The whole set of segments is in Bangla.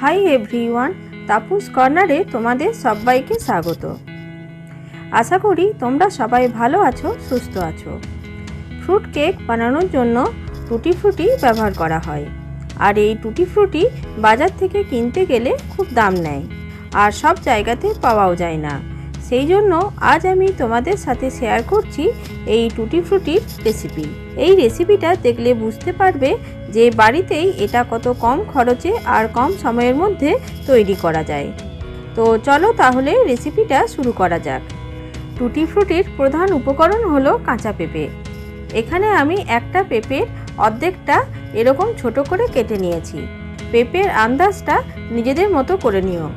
হাই এভরিওয়ান, তাপুস কর্নারে তোমাদের সবাইকে স্বাগত। আশা করি তোমরা সবাই ভালো আছো, সুস্থ আছো। ফ্রুট কেক বানানোর জন্য টুটি ফ্রুটি ব্যবহার করা হয়। আর এই টুটি ফ্রুটি বাজার থেকে কিনতে গেলে খুব দাম নেয়, আর সব জায়গাতে পাওয়াও যায় না। সেই জন্য আজ আমি তোমাদের সাথে শেয়ার করছি এই টুটি ফ্রুটির রেসিপি। এই রেসিপিটা দেখলে বুঝতে পারবে যে বাড়িতেই এটা কত কম খরচে আর কম সময়ের মধ্যে তৈরি করা যায়। তো চলো তাহলে রেসিপিটা শুরু করা যাক। টুটি ফ্রুটির প্রধান উপকরণ হলো কাঁচা পেঁপে। এখানে আমি একটা পেঁপের অর্ধেকটা এরকম ছোট করে কেটে নিয়েছি। পেঁপের আন্দাজটা নিজেদের মতো করে নিও।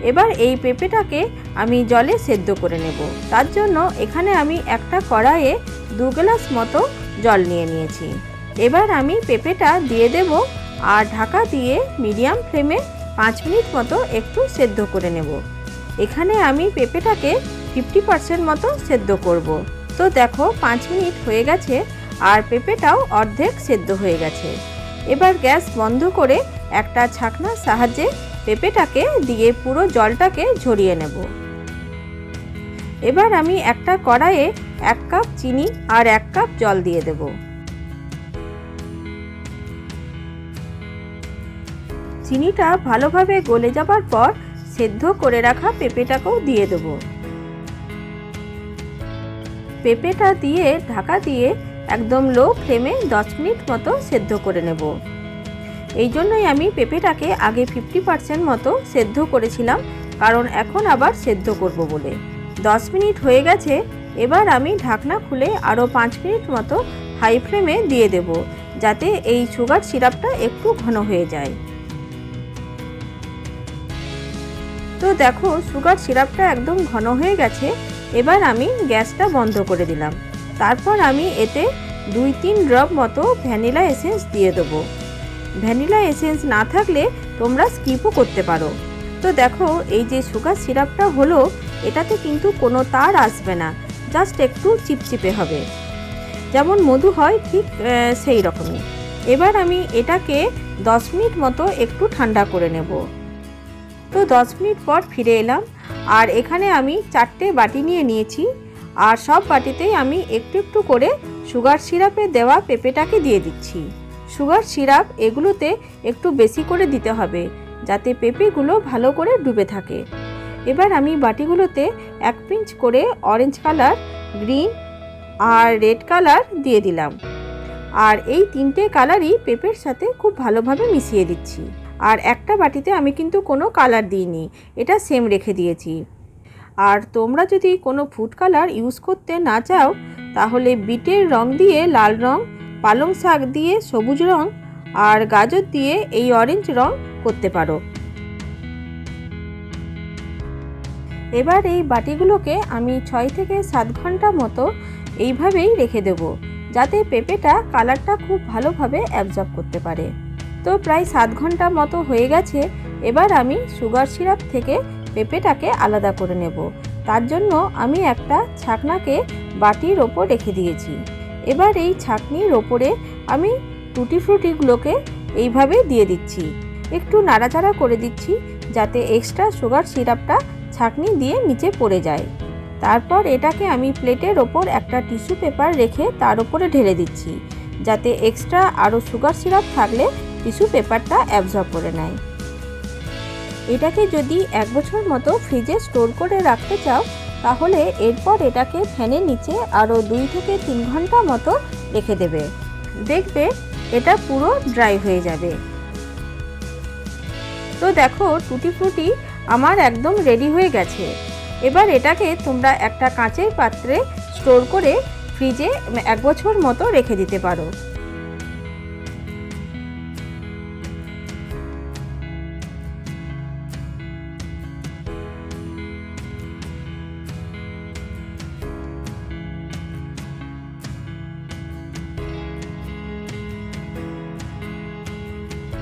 এবার এই পেঁপেটাকে আমি জলে সেদ্ধ করে নেব। তার জন্য এখানে আমি একটা কড়াইয়ে 2 গ্লাস মতো জল নিয়ে নিয়েছি। এবার আমি পেঁপেটা দিয়ে দেব আর ঢাকা দিয়ে মিডিয়াম ফ্লেমে 5 মিনিট মতো একটু সেদ্ধ করে নেব। এখানে আমি পেঁপেটাকে 50% মতো সেদ্ধ করব। তো দেখো 5 মিনিট হয়ে গেছে আর পেঁপেটাও অর্ধেক সেদ্ধ হয়ে গেছে। এবার গ্যাস বন্ধ করে একটা ছাঁকনার সাহায্যে পেঁপেটাকে দিয়ে পুরো জলটাকে ঝরিয়ে নেব। এবার আমি একটা কড়াইয়ে 1 কাপ চিনি আর 1 কাপ জল দিয়ে দেব। চিনিটা ভালোভাবে গলে যাবার পর সেদ্ধ করে রাখা পেঁপেটাকেও দিয়ে দেব। পেঁপেটা দিয়ে ঢাকা দিয়ে একদম লো ফ্লেমে 10 মিনিট মতো সেদ্ধ করে নেব। এই জন্যই আমি পেঁপেটাকে আগে 50% মতো সেদ্ধ করেছিলাম, কারণ এখন আবার সেদ্ধ করব বলে। 10 মিনিট হয়ে গেছে। এবার আমি ঢাকনা খুলে আরও 5 মিনিট মতো হাই ফ্লেমে দিয়ে দেব, যাতে এই সুগার সিরাপটা একটু ঘন হয়ে যায়। তো দেখো সুগার সিরাপটা একদম ঘন হয়ে গেছে। এবার আমি গ্যাসটা বন্ধ করে দিলাম। তারপর আমি এতে 2-3 ড্রপ মতো ভ্যানিলা এসেন্স দিয়ে দেবো। ভ্যানিলা এসেন্স না থাকলে তোমরা স্কিপও করতে পারো। তো দেখো এই যে সুগার সিরাপটা হলো, এটাতে কিন্তু কোনো তার আসবে না, জাস্ট একটু চিপচিপে হবে, যেমন মধু হয় ঠিক সেই রকমই। এবার আমি এটাকে 10 মিনিট মতো একটু ঠান্ডা করে নেব। তো 10 মিনিট পর ফিরে এলাম আর এখানে আমি 4টে বাটি নিয়ে নিয়েছি আর সব বাটিতেই আমি একটু একটু করে সুগার সিরাপে দেওয়া পেঁপেটাকে দিয়ে দিচ্ছি। সুগার সিরাপ এগুলোতে একটু বেশি করে দিতে হবে, যাতে পেঁপেগুলো ভালো করে ডুবে থাকে। এবার আমি বাটিগুলোতে 1 পিঞ্চ করে অরেঞ্জ কালার, গ্রিন আর রেড কালার দিয়ে দিলাম। আর এই 3টে কালারই পেঁপের সাথে খুব ভালোভাবে মিশিয়ে দিচ্ছি। আর একটা বাটিতে আমি কিন্তু কোনো কালার দিইনি, এটা সেম রেখে দিয়েছি। আর তোমরা যদি কোনো ফুড কালার ইউজ করতে না চাও, তাহলে বিটের রং দিয়ে লাল রং, পালং শাক দিয়ে সবুজ রং আর গাজর দিয়ে এই অরেঞ্জ রং করতে পারো। এবার এই বাটিগুলোকে আমি 6 থেকে 7 ঘন্টা মতো এইভাবেই রেখে দেব, যাতে পেঁপেটা কালারটা খুব ভালোভাবে অ্যাবজর্ব করতে পারে। তো প্রায় 7 ঘন্টা মতো হয়ে গেছে। এবার আমি সুগার সিরাপ থেকে পেঁপেটাকে আলাদা করে নেব। তার জন্য আমি একটা ছাঁকনাকে বাটির ওপর রেখে দিয়েছি। এবার এই ছাঁকনির ওপরে আমি টুটি ফ্রুটিগুলোকে এইভাবে দিয়ে দিচ্ছি, একটু নাড়াচাড়া করে দিচ্ছি, যাতে এক্সট্রা সুগার সিরাপটা ছাঁকনি দিয়ে নিচে পড়ে যায়। তারপর এটাকে আমি প্লেটের ওপর একটা টিস্যু পেপার রেখে তার উপরে ঢেলে দিচ্ছি, যাতে এক্সট্রা আরও সুগার সিরাপ থাকলে টিস্যু পেপারটা অ্যাবজর্ব করে নেয়। এটাকে যদি 1 বছর মতো ফ্রিজে স্টোর করে রাখতে চাও, তাহলে এরপর এটাকে ফ্যানের নিচে আরও 2 থেকে 3 ঘন্টা মতো রেখে দেবে। দেখবে এটা পুরো ড্রাই হয়ে যাবে। তো দেখো টুটি ফ্রুটি আমার একদম রেডি হয়ে গেছে। এবার এটাকে তোমরা একটা কাঁচের পাত্রে স্টোর করে ফ্রিজে 1 বছর মতো রেখে দিতে পারো।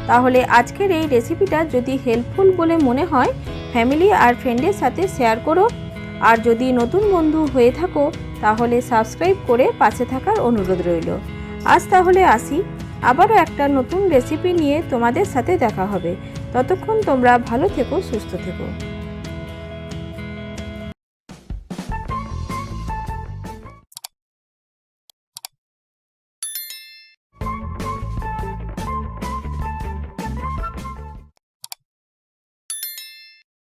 তাহলে আজকের এই রেসিপিটা যদি হেল্পফুল বলে মনে হয়, ফ্যামিলি আর ফ্রেন্ডের সাথে শেয়ার করো। আর যদি নতুন বন্ধু হয়ে থাকো, তাহলে সাবস্ক্রাইব করে পাশে থাকার অনুরোধ রইল। আজ তাহলে আসি, আবারও একটা নতুন রেসিপি নিয়ে তোমাদের সাথে দেখা হবে। ততক্ষণ তোমরা ভালো থেকো, সুস্থ থেকো।